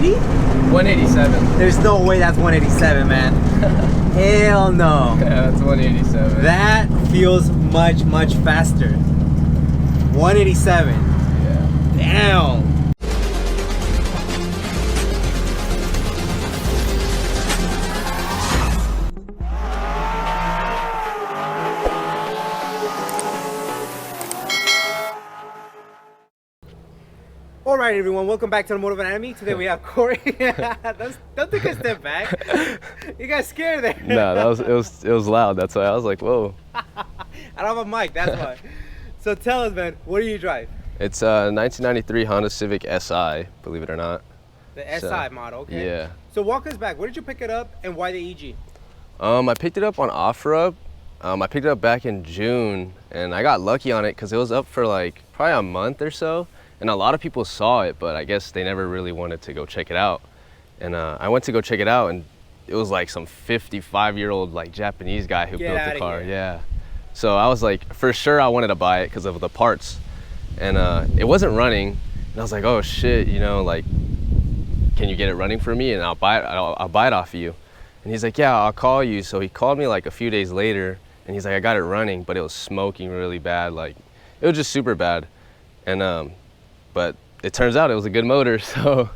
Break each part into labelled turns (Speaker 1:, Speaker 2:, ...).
Speaker 1: 190?
Speaker 2: 187.
Speaker 1: There's no way that's 187, man. Hell no.
Speaker 2: Yeah, that's 187.
Speaker 1: That feels much, much faster. 187.
Speaker 2: Yeah.
Speaker 1: Damn. Alright everyone, welcome back to the Motive Anatomy. Today we have Cory. don't take a step back. You got scared there.
Speaker 2: No, it was loud. That's why I was like, whoa.
Speaker 1: I don't have a mic, that's why. So tell us, man, what do you drive?
Speaker 2: It's a 1993 Honda Civic SI, believe it or not.
Speaker 1: The SI model, okay.
Speaker 2: Yeah.
Speaker 1: So walk us back. Where did you pick it up and why the EG?
Speaker 2: I picked it up on OfferUp. I picked it up back in June, and I got lucky on it because it was up for like probably a month or so. And a lot of people saw it, but I guess they never really wanted to go check it out. And I went to go check it out, and it was like some 55-year-old like Japanese guy who built the car. Yeah. So I was like, for sure I wanted to buy it because of the parts. And it wasn't running. And I was like, oh shit, you know, like, can you get it running for me? And I'll buy it off of you. And he's like, yeah, I'll call you. So he called me like a few days later, and he's like, I got it running, but it was smoking really bad. Like, it was just super bad. And but it turns out it was a good motor, so.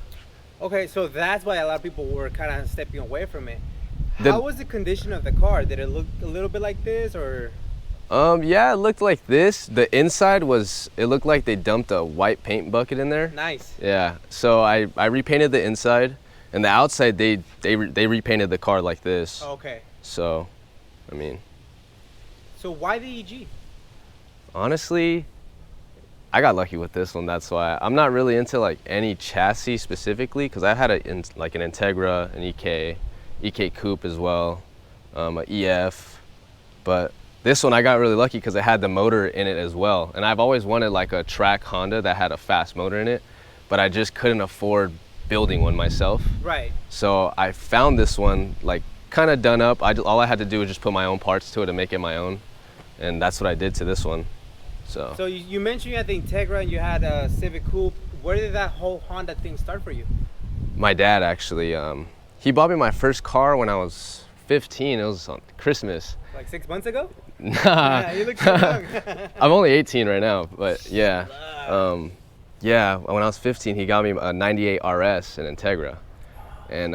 Speaker 1: Okay, so that's why a lot of people were kind of stepping away from it. How was the condition of the car? Did it look a little bit like this, or?
Speaker 2: Yeah, it looked like this. The inside it looked like they dumped a white paint bucket in there.
Speaker 1: Nice.
Speaker 2: Yeah, so I repainted the inside, and the outside they repainted the car like this.
Speaker 1: Okay.
Speaker 2: So, I mean. So
Speaker 1: why the EG?
Speaker 2: Honestly, I got lucky with this one, that's why. I'm not really into like any chassis specifically, because I had like an Integra, an EK Coupe as well, a EF, but this one I got really lucky because it had the motor in it as well. And I've always wanted like a track Honda that had a fast motor in it, but I just couldn't afford building one myself.
Speaker 1: Right.
Speaker 2: So I found this one like kind of done up. All I had to do was just put my own parts to it and make it my own. And that's what I did to this one. So
Speaker 1: you mentioned you had the Integra and you had a Civic Coupe. Where did that whole Honda thing start for you? My
Speaker 2: dad actually, he bought me my first car when I was 15. It was on Christmas.
Speaker 1: Like 6 months ago?
Speaker 2: Nah.
Speaker 1: Yeah, you look so young.
Speaker 2: I'm only 18 right now, but yeah. Yeah, when I was 15, he got me a 98 RS, an Integra. And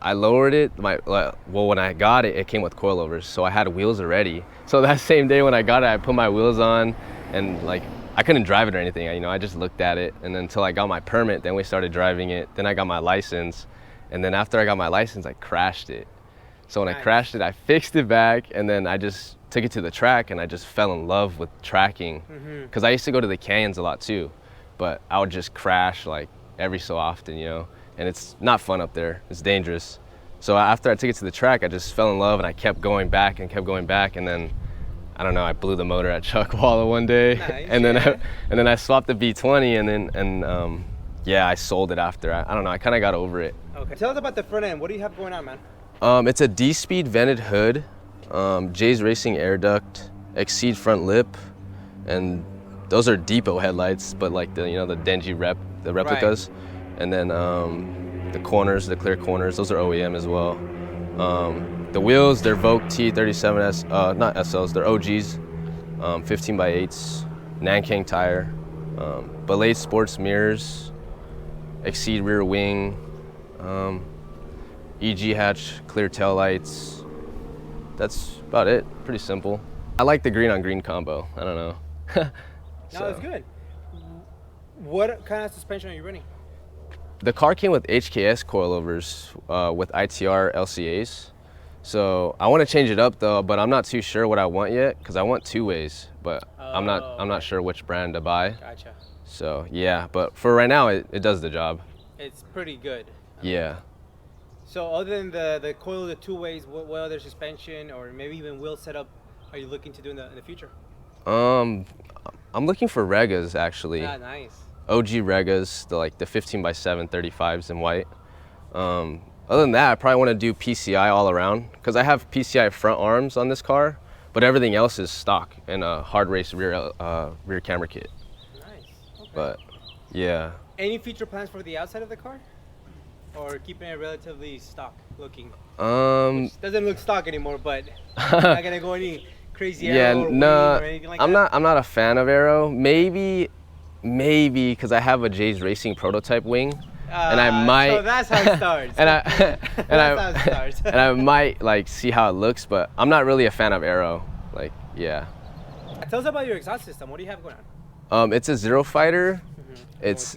Speaker 2: I lowered it, well, when I got it, it came with coilovers, so I had wheels already. So that same day when I got it, I put my wheels on, and like, I couldn't drive it or anything, I just looked at it, and then until I got my permit, then we started driving it, then I got my license, and then after I got my license, I crashed it. So when I crashed it, I fixed it back, and then I just took it to the track, and I just fell in love with tracking, because I used to go to the canyons a lot too, but I would just crash like every so often, and it's not fun up there, it's dangerous. So after I took it to the track, I just fell in love, and I kept going back, and then, I don't know, I blew the motor at Chuckwalla one day. Nice, and then I swapped the V20, and yeah, I sold it after. I don't know, I kind of got over it.
Speaker 1: Okay, tell us about the front end. What do you have going on, man?
Speaker 2: It's a D-Speed vented hood, Jay's Racing air duct, Exceed front lip, and those are depot headlights, but like the the dingy the replicas. Right. And then the corners, the clear corners, those are OEM as well. The wheels, they're Vogue T37S, not SLs, they're OGs, 15x8s, Nankang tire, Belay sports mirrors, Exceed rear wing, EG hatch, clear tail lights. That's about it, pretty simple. I like the green on green combo, I don't know.
Speaker 1: No, it's good. What kind of suspension are you running?
Speaker 2: The car came with HKS coilovers with ITR LCAs. So I want to change it up though, but I'm not too sure what I want yet because I want two ways, but I'm not sure which brand to buy.
Speaker 1: Gotcha.
Speaker 2: So yeah, but for right now it does the job.
Speaker 1: It's pretty good.
Speaker 2: Yeah.
Speaker 1: So other than the coil, the two ways, what other suspension or maybe even wheel setup are you looking to do in the future?
Speaker 2: I'm looking for Regas actually.
Speaker 1: Ah, nice.
Speaker 2: OG Regas, the 15x7 35s in white. Other than that, I probably want to do PCI all around because I have PCI front arms on this car, but everything else is stock and a hard race rear camera kit.
Speaker 1: Nice. Okay.
Speaker 2: But yeah.
Speaker 1: Any future plans for the outside of the car? or keeping it relatively stock looking?
Speaker 2: Which
Speaker 1: doesn't look stock anymore, but you're not gonna go any crazy
Speaker 2: yeah,
Speaker 1: arrow or
Speaker 2: no,
Speaker 1: wing or anything like that?
Speaker 2: I'm not a fan of Aero. Maybe because I have a Jay's Racing prototype wing, and I might.
Speaker 1: So that's how it starts.
Speaker 2: and I
Speaker 1: That's how it starts.
Speaker 2: and I might like see how it looks, but I'm not really a fan of Aero. Like, yeah.
Speaker 1: Tell us about your exhaust system. What do you have going on?
Speaker 2: It's a Zero Fighter. It's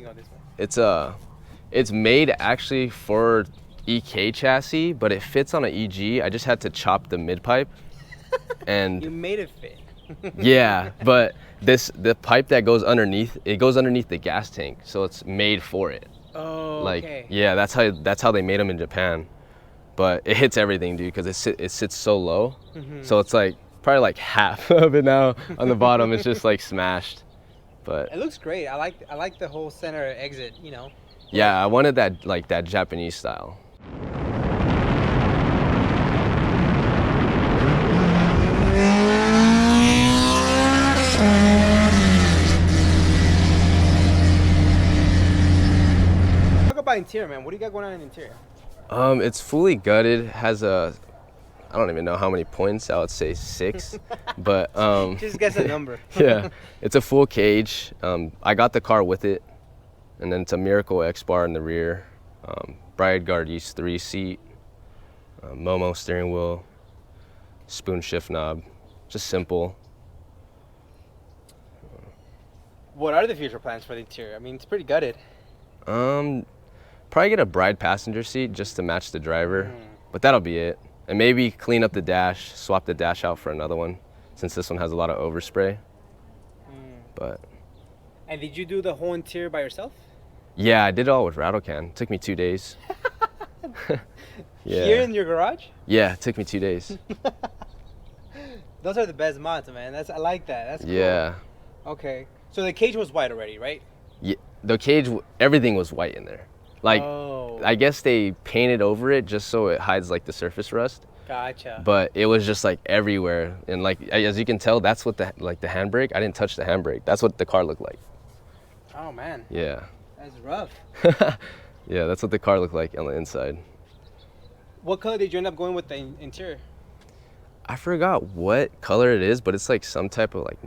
Speaker 2: made actually for EK chassis, but it fits on an EG. I just had to chop the mid pipe, and
Speaker 1: you made it fit.
Speaker 2: yeah, but the pipe that goes underneath, it goes underneath the gas tank, so it's made for it.
Speaker 1: Oh,
Speaker 2: like,
Speaker 1: okay.
Speaker 2: yeah, that's how they made them in Japan, but it hits everything, dude, because it sits so low, so it's like probably like half of it now on the bottom. It's just like smashed, but
Speaker 1: it looks great. I like the whole center exit. You know.
Speaker 2: Yeah, I wanted that Japanese style.
Speaker 1: Talk about interior, man. What do you got going on in the interior?
Speaker 2: It's fully gutted. Has I don't even know how many points. I would say 6, but
Speaker 1: just guess a number.
Speaker 2: Yeah, it's a full cage. I got the car with it, and then it's a Miracle X bar in the rear, Bride Guard East 3 seat, Momo steering wheel, spoon shift knob, just simple.
Speaker 1: What are the future plans for the interior? I mean, it's pretty gutted.
Speaker 2: Probably get a Bride passenger seat just to match the driver, but that'll be it. And maybe clean up the dash, swap the dash out for another one, since this one has a lot of overspray. But.
Speaker 1: And did you do the whole interior by yourself?
Speaker 2: Yeah, I did it all with rattle can. It took me 2 days. Yeah.
Speaker 1: Here in your garage?
Speaker 2: Yeah, it took me 2 days.
Speaker 1: Those are the best mods, man. I like that. That's cool.
Speaker 2: Yeah.
Speaker 1: Okay. So the cage was white already, right?
Speaker 2: Yeah. The cage, everything was white in there. Like, I guess they painted over it just so it hides like the surface rust.
Speaker 1: Gotcha.
Speaker 2: But it was just like everywhere, and like as you can tell, that's what the handbrake. I didn't touch the handbrake. That's what the car looked like.
Speaker 1: Oh man.
Speaker 2: Yeah.
Speaker 1: That's rough.
Speaker 2: Yeah, that's what the car looked like on the inside.
Speaker 1: What color did you end up going with the interior?
Speaker 2: I forgot what color it is, but it's like some type of like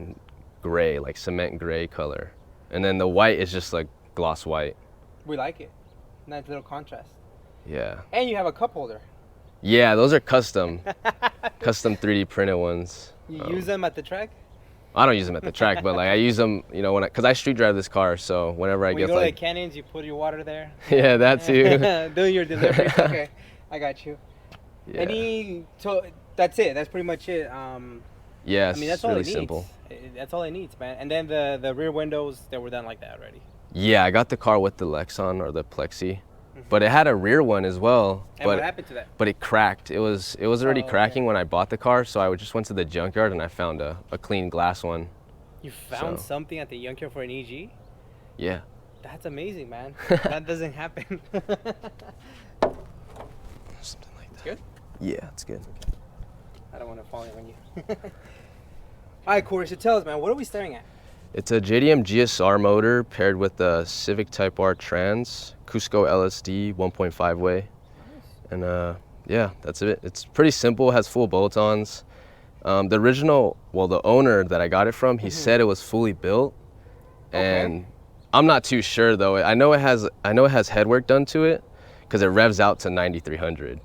Speaker 2: gray, like cement gray color, and then the white is just like gloss white.
Speaker 1: We like it. Nice little contrast.
Speaker 2: Yeah.
Speaker 1: And you have a cup holder.
Speaker 2: Yeah, those are custom 3D printed ones.
Speaker 1: You use them at the track?
Speaker 2: I don't use them at the track, but like I use them, you know, because I street drive this car, so whenever I get
Speaker 1: you go
Speaker 2: like
Speaker 1: to canyons, you put your water there.
Speaker 2: Yeah, that too.
Speaker 1: Doing your deliveries. Okay, I got you.
Speaker 2: Yeah.
Speaker 1: So that's it. That's pretty much it.
Speaker 2: Yeah,
Speaker 1: I mean, that's all
Speaker 2: really
Speaker 1: it needs.
Speaker 2: simple.
Speaker 1: That's all it needs, man. And then the rear windows, they were done like that already.
Speaker 2: Yeah, I got the car with the Lexon or the Plexi, but it had a rear one as well.
Speaker 1: And what happened to that?
Speaker 2: But it cracked. It was already cracking when I bought the car, so I just went to the junkyard and I found a clean glass one.
Speaker 1: You found something at the junkyard for an EG?
Speaker 2: Yeah.
Speaker 1: That's amazing, man. That doesn't happen.
Speaker 2: Something like that.
Speaker 1: Good?
Speaker 2: Yeah, it's good.
Speaker 1: I don't want to fall in on you. All right, Cory, so tell us, man, what are we staring at?
Speaker 2: It's a JDM GSR motor paired with the Civic Type R trans, Cusco LSD 1.5 way. And yeah, that's it. It's pretty simple, has full bolt-ons. The original, the owner that I got it from, he said it was fully built. And I'm not too sure though. I know it has headwork done to it because it revs out to 9,300.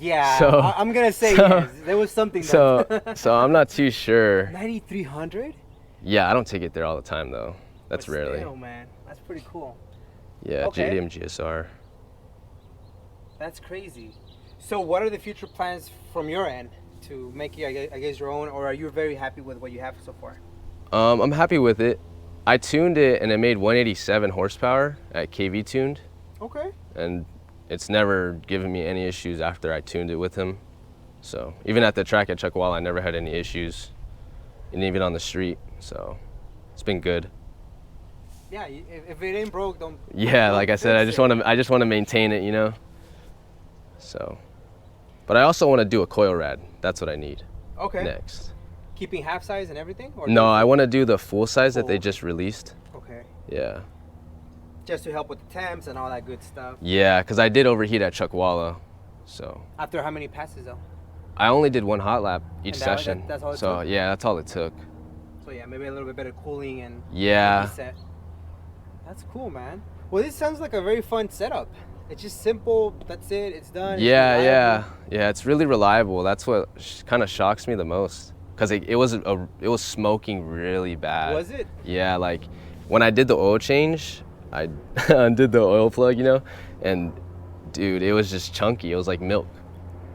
Speaker 1: Yeah,
Speaker 2: so,
Speaker 1: I'm gonna say yes. There was something.
Speaker 2: So I'm not too sure.
Speaker 1: 9,300?
Speaker 2: Yeah, I don't take it there all the time though. That's
Speaker 1: but
Speaker 2: rarely.
Speaker 1: Still, man, that's pretty cool.
Speaker 2: Yeah, JDM GSR.
Speaker 1: That's crazy. So, what are the future plans from your end to make it, I guess, your own, or are you very happy with what you have so far?
Speaker 2: I'm happy with it. I tuned it and it made 187 horsepower at KV tuned.
Speaker 1: Okay.
Speaker 2: And it's never given me any issues after I tuned it with him. So even at the track at Chuckwalla, I never had any issues, and even on the street. So it's been good.
Speaker 1: Yeah, if it ain't broke, don't.
Speaker 2: Yeah, like I said, I just want to maintain it, you know. So, but I also want to do a coil rad. That's what I need.
Speaker 1: Okay.
Speaker 2: Next.
Speaker 1: Keeping half size and everything? Or
Speaker 2: no, I want to do the full size that they just released.
Speaker 1: Okay.
Speaker 2: Yeah.
Speaker 1: just to help with the temps and all that good stuff.
Speaker 2: Yeah, because I did overheat at Chuckwalla. So
Speaker 1: After how many passes though?
Speaker 2: I only did 1 hot lap each
Speaker 1: And
Speaker 2: session.
Speaker 1: that's all it
Speaker 2: so
Speaker 1: took?
Speaker 2: yeah, that's all it took.
Speaker 1: So yeah, maybe a little bit better cooling and
Speaker 2: Yeah.
Speaker 1: reset. That's cool, man. Well, this sounds like a very fun setup. It's just simple. That's it. It's done. It's reliable.
Speaker 2: Yeah. It's really reliable. That's what kind of shocks me the most, because it was smoking really bad.
Speaker 1: Was it?
Speaker 2: Yeah, like when I did the oil change, I undid the oil plug, you know, and dude, it was just chunky. It was like milk.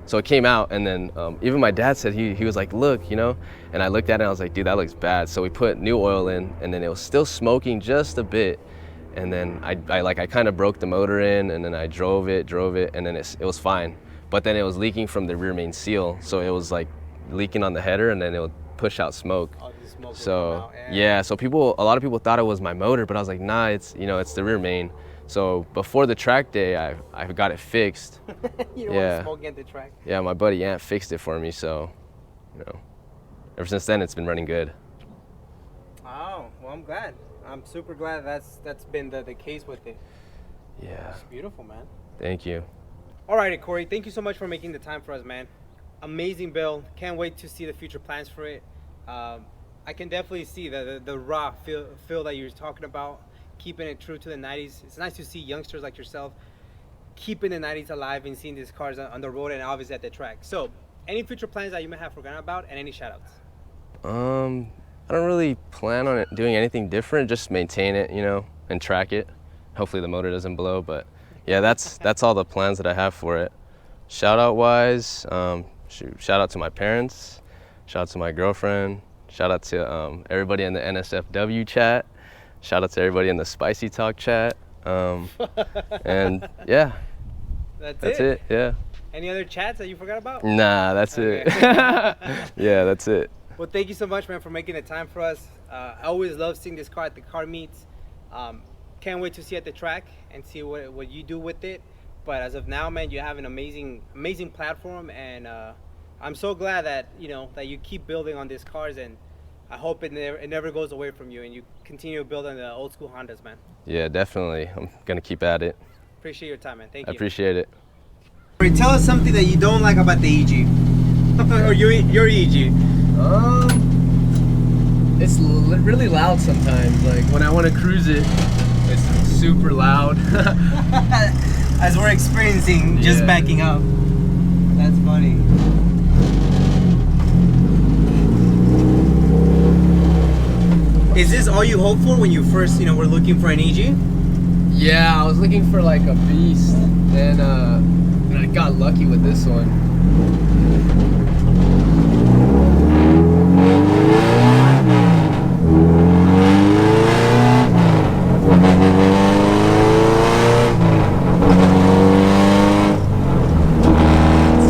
Speaker 2: So it came out, and then even my dad said he was like, look, you know, and I looked at it and I was like, dude, that looks bad. So we put new oil in, and then it was still smoking just a bit. And then I kind of broke the motor in, and then I drove it, and then it was fine. But then it was leaking from the rear main seal, so it was like leaking on the header, and then it would push out smoke.
Speaker 1: Oh, the smoke will
Speaker 2: So
Speaker 1: come out,
Speaker 2: yeah, so a lot of people thought it was my motor, but I was like, nah, it's the rear main. So before the track day, I got it fixed.
Speaker 1: You don't want to smoke at the track.
Speaker 2: Yeah, my buddy Ant fixed it for me, so you know, ever since then it's been running good.
Speaker 1: Oh, well, I'm glad. I'm super glad that's been the case with it.
Speaker 2: Yeah.
Speaker 1: It's beautiful, man.
Speaker 2: Thank you.
Speaker 1: Alrighty, Cory, thank you so much for making the time for us, man. Amazing build. Can't wait to see the future plans for it. I can definitely see the raw feel that you're talking about, keeping it true to the 90s. It's nice to see youngsters like yourself keeping the 90s alive and seeing these cars on the road and obviously at the track. So, any future plans that you may have forgotten about, and any shoutouts?
Speaker 2: I don't really plan on doing anything different. Just maintain it, you know, and track it. Hopefully the motor doesn't blow, but yeah, that's all the plans that I have for it. Shout out wise, shout out to my parents, shout out to my girlfriend, shout out to everybody in the NSFW chat, shout out to everybody in the Spicy Talk chat, and yeah, that's it. Yeah.
Speaker 1: Any other chats that you forgot about?
Speaker 2: Nah, that's it. Yeah, that's it.
Speaker 1: Well, thank you so much, man, for making the time for us. I always love seeing this car at the car meets. Can't wait to see it at the track and see what you do with it. But as of now, man, you have an amazing platform, and I'm so glad that you keep building on these cars, and I hope it never goes away from you, and you continue building the old school Hondas, man.
Speaker 2: Yeah, definitely. I'm gonna keep at it.
Speaker 1: Appreciate your time, man. Thank
Speaker 2: I
Speaker 1: you.
Speaker 2: appreciate it.
Speaker 1: Tell us something that you don't like about the EG, or your EG.
Speaker 2: It's really loud sometimes. Like when I want to cruise it, it's super loud.
Speaker 1: As we're experiencing just backing up. That's funny. Is this all you hoped for when you first, were looking for an EG?
Speaker 2: Yeah, I was looking for like a beast, and I got lucky with this one.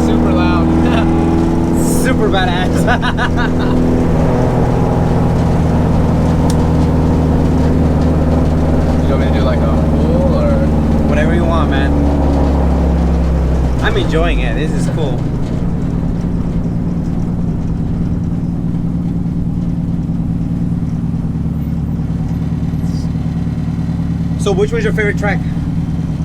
Speaker 2: Super loud.
Speaker 1: Super badass.
Speaker 2: You want me to do like a full or
Speaker 1: Whatever you want, man. I'm enjoying it. This is cool. So which one's your favorite track?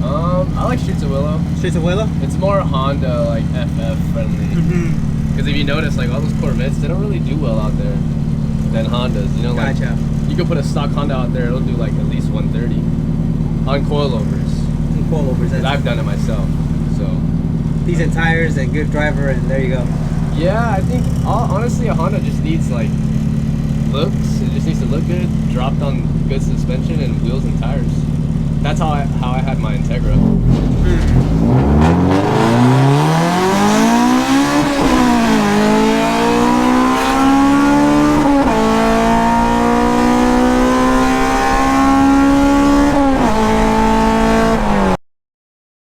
Speaker 2: I like Streets of Willow.
Speaker 1: Streets of Willow?
Speaker 2: It's more Honda, like FF friendly.
Speaker 1: Mm-hmm.
Speaker 2: Because if you notice, like all those Corvettes, they don't really do well out there than Hondas. You know, like
Speaker 1: Gotcha.
Speaker 2: you could put a stock Honda out there, it'll do like at least 130 on coilovers.
Speaker 1: Coilovers.
Speaker 2: And I've done it myself, so.
Speaker 1: Decent tires and good driver, and there you go.
Speaker 2: Yeah, I think honestly a Honda just needs like looks. It just needs to look good, dropped on good suspension and wheels and tires. That's how I had my Integra.